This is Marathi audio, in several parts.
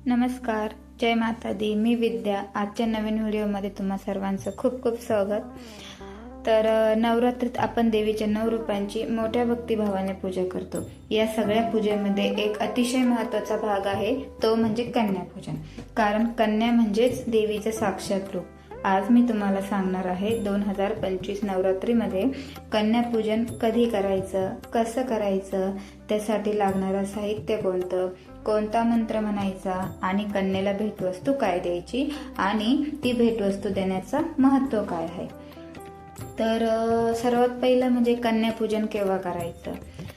नमस्कार, जय माता दी. मी विद्या. आजच्या नवीन व्हिडिओमध्ये तुम्हा सर्वांचं खूप खूप स्वागत. तर नवरात्रीत आपण देवीच्या 9 रूपांची मोठ्या भक्तिभावाने पूजा करतो. या सगळ्या पूजेमध्ये एक अतिशय महत्त्वाचा भाग आहे, तो म्हणजे कन्यापूजन. कारण कन्या म्हणजेच देवीचं साक्षात रूप. आज मी तुम्हाला सांगणार आहे 2025 नवरात्रीमध्ये कन्यापूजन कधी करायचं, कसं करायचं, त्यासाठी लागणारं साहित्य कोणतं, कोणता मंत्र म्हणायचा आणि कन्येला भेटवस्तू काय द्यायची आणि ती भेटवस्तू देण्याचं महत्त्व काय आहे. तर सर्वात पहिलं म्हणजे कन्यापूजन केव्हा करायचं.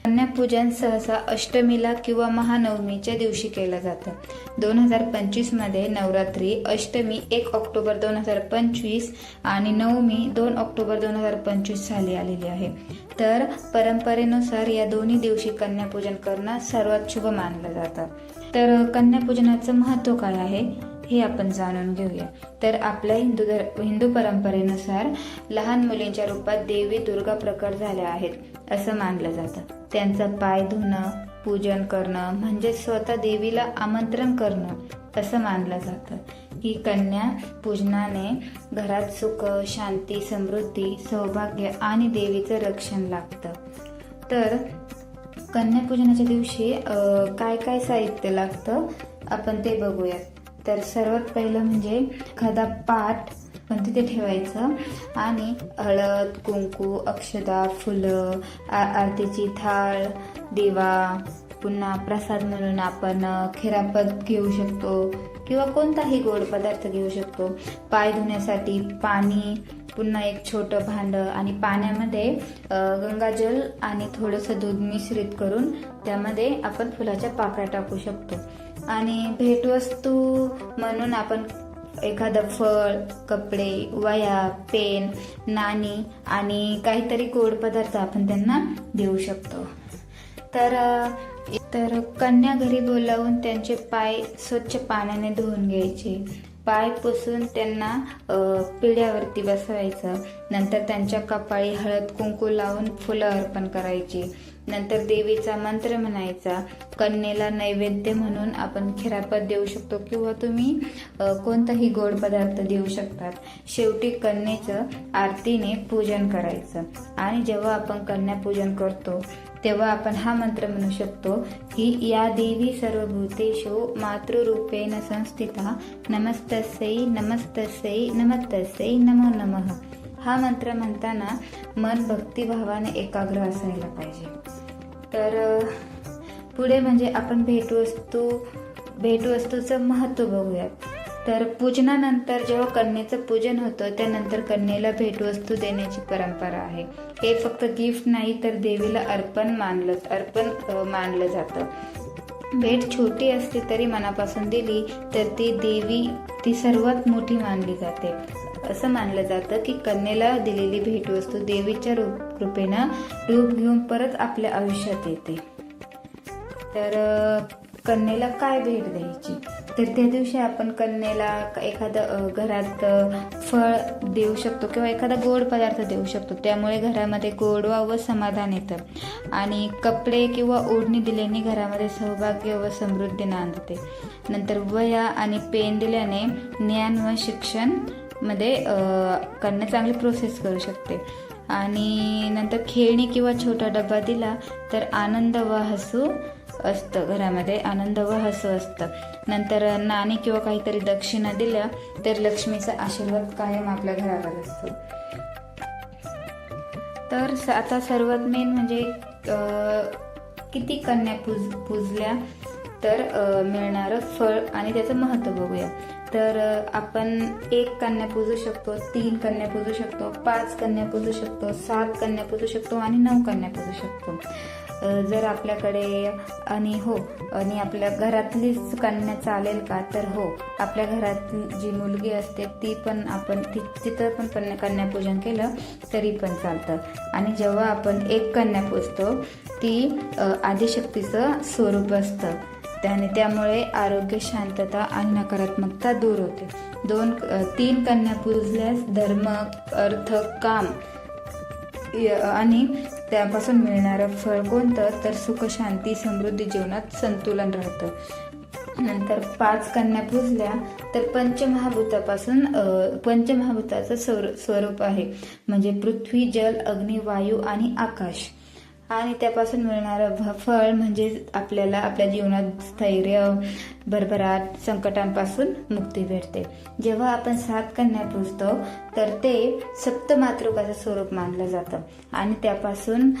कन्यापूजन सहसा अष्टमीला किंवा महानवमीच्या दिवशी केलं जातं. 2025 नवरात्री अष्टमी 1 ऑक्टोबर 2025 आणि नवमी 2 ऑक्टोबर 2025 साली आलेली आहे. तर परंपरेनुसार या दोन्ही दिवशी कन्यापूजन करणं सर्वात शुभ मानलं जातं. तर कन्यापूजनाचं महत्त्व काय आहे हे आपण जाणून घेऊया. तर आपल्या हिंदू परंपरेनुसार लहान मुलींच्या रूपात देवी दुर्गा प्रकट झाल्या आहेत असं मानलं जातं. त्यांचा पाय धुणं, पूजन करणं म्हणजे स्वतः देवीला आमंत्रण करणं असं मानलं जातं. ही कन्या पूजनाने घरात सुख, शांती, समृद्धी, सौभाग्य आणि देवीचं रक्षण लागतं. तर कन्यापूजनाच्या दिवशी काय काय साहित्य लागतं आपण ते बघूयात. तर सर्वात पहिलं म्हणजे एखादा पाट पण तिथे ठेवायचं आणि हळद, कुंकू, अक्षता, फुलं, आरतीची थाळ, दिवा, पुन्हा प्रसाद म्हणून आपण खिरापत घेऊ शकतो किंवा कोणताही गोड पदार्थ घेऊ शकतो. पाय धुण्यासाठी पाणी, पुन्हा एक छोटं भांडं आणि पाण्यामध्ये गंगाजल आणि थोडंसं दूध मिश्रित करून त्यामध्ये आपण फुलाच्या पाकळ्या टाकू शकतो. आणि भेटवस्तू म्हणून आपण एखादं फळ, कपडे, वह्या, पेन, नाणी आणि काहीतरी गोड पदार्थ आपण त्यांना देऊ शकतो. तर कन्या घरी बोलावून त्यांचे पाय स्वच्छ पाण्याने धुवून घ्यायचे. पाय पुसून त्यांना पिढ्यावरती बसवायचं. नंतर त्यांच्या कपाळी हळद कुंकू लावून फुलं अर्पण करायची. नंतर देवीचा मंत्र म्हणायचा. कन्येला नैवेद्य म्हणून आपण खिरापत देऊ शकतो किंवा तुम्ही कोणताही गोड पदार्थ देऊ शकतात. शेवटी कन्येचं आरतीने पूजन करायचं. आणि जेव्हा आपण कन्यापूजन करतो तेव्हा आपण हा मंत्र म्हणू शकतो की या देवी सर्वभूतेषु मातृरूपेण संस्थिता नमस्तस्यै नमस्तस्यै नमस्तस्यै नमो नमः. हा मंत्र म्हणताना मन भक्तिभावाने एकाग्र असायला पाहिजे. तर पुढे म्हणजे आपण भेटवस्तूचं महत्त्व बघूयात. तर पूजनानंतर जेव्हा कन्येचं पूजन होतं त्यानंतर कन्येला भेटवस्तू देण्याची परंपरा आहे. हे फक्त गिफ्ट नाही तर देवीला अर्पण मानलं जातं. भेट छोटी असली तरी मनापासून दिली तर ती सर्वात मोठी मानली जाते. असं मानलं जातं की कन्येला दिलेली भेटवस्तू देवीच्या कृपेनं रूप घेऊन परत आपल्या आयुष्यात येते. तर कन्येला काय भेट द्यायची. तर त्या दिवशी आपण कन्येला एखादं घरात फळ देऊ शकतो किंवा एखादा गोड पदार्थ देऊ शकतो. त्यामुळे घरामध्ये गोडवा व समाधान येतं. आणि कपडे किंवा ओढणी दिल्याने घरामध्ये सौभाग्य व समृद्धी नांदते. नंतर वह्या आणि पेन दिल्याने ज्ञान व शिक्षण मध्ये कन्या चांगली प्रोसेस करू शकते. आणि नंतर खेळणी किंवा छोटा डबा दिला तर आनंद व हसू असतं. घरामध्ये आनंद व हसू असतं. नंतर नाणी किंवा काहीतरी दक्षिणा दिल्या तर लक्ष्मीचा आशीर्वाद कायम आपल्या घरावर असतो. तर आता सर्वात मेन म्हणजे किती कन्या पूजल्या तर मिळणारं फळ आणि त्याचं महत्त्व बघूया. तर आपण 1 कन्या पूजू शकतो, 3 कन्या पूजू शकतो, 5 कन्या पूजू शकतो, 7 कन्या पूजू शकतो आणि 9 कन्या पूजू शकतो. जर आपल्याकडे आणि आपल्या घरातलीच कन्या चालेल का तर हो, आपल्या घरात जी मुलगी असते ती पण आपण तिथं पण कन्यापूजन केलं तरी पण चालतं. आणि जेव्हा आपण 1 कन्या पूजतो ती आदिशक्तीचं स्वरूप असतं. त्यामुळे आरोग्य, शांतता आणि नकारात्मकता दूर होते. 3 कन्या पूजल्यास धर्म, अर्थ, काम आणि त्यापासून मिळणारं फळ कोणतं तर सुख, शांती, समृद्धी, जीवनात संतुलन राहतं. नंतर 5 कन्या पूजल्या तर पंचमहाभूताचं स्वरूप आहे, म्हणजे पृथ्वी, जल, अग्नी, वायू आणि आकाश. आणि त्यापासून मिळणारं फळ म्हणजे आपल्याला आपल्या जीवनात स्थैर्य, भरभराट, संकटांपासून मुक्ती भेटते. जेव्हा आपण 7 कन्या पूजतो तर ते सप्तमातृकाचं स्वरूप मानलं जातं आणि त्यापासून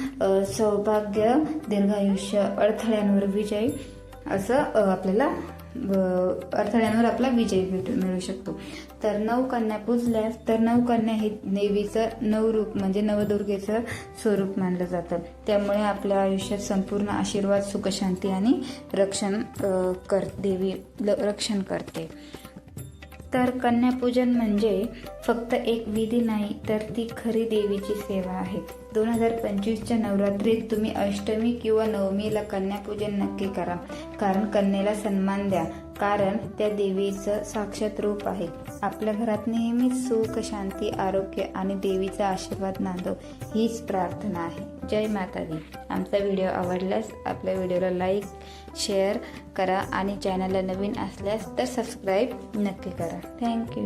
सौभाग्य, दीर्घायुष्य, अडथळ्यांवर विजय असं अडथळ्यांवर आपला विजय मिळू शकतो. तर 9 कन्या पूजल्यास तर 9 कन्या हे देवीचं 9 रूप म्हणजे नवदुर्गेचं स्वरूप मानलं जातं. त्यामुळे आपल्या आयुष्यात संपूर्ण आशीर्वाद, सुखशांती आणि देवी रक्षण करते. तर कन्यापूजन म्हणजे फक्त एक विधी नाही, तर ती खरी देवीची सेवा आहे. 2025च्या नवरात्रीत तुम्ही अष्टमी किंवा नवमीला कन्यापूजन नक्की करा. कारण कन्येला सन्मान द्या, कारण त्या देवीचं साक्षात रूप आहे. आपल्या घरात नेहमीच सुख, शांती, आरोग्य आणि देवीचा आशीर्वाद नांदो, हीच प्रार्थना आहे. जय माता दी. आमचा व्हिडिओ आवडल्यास आपल्या व्हिडिओला लाईक, शेअर करा आणि चॅनलला नवीन असल्यास तर सबस्क्राईब नक्की करा. थँक्यू.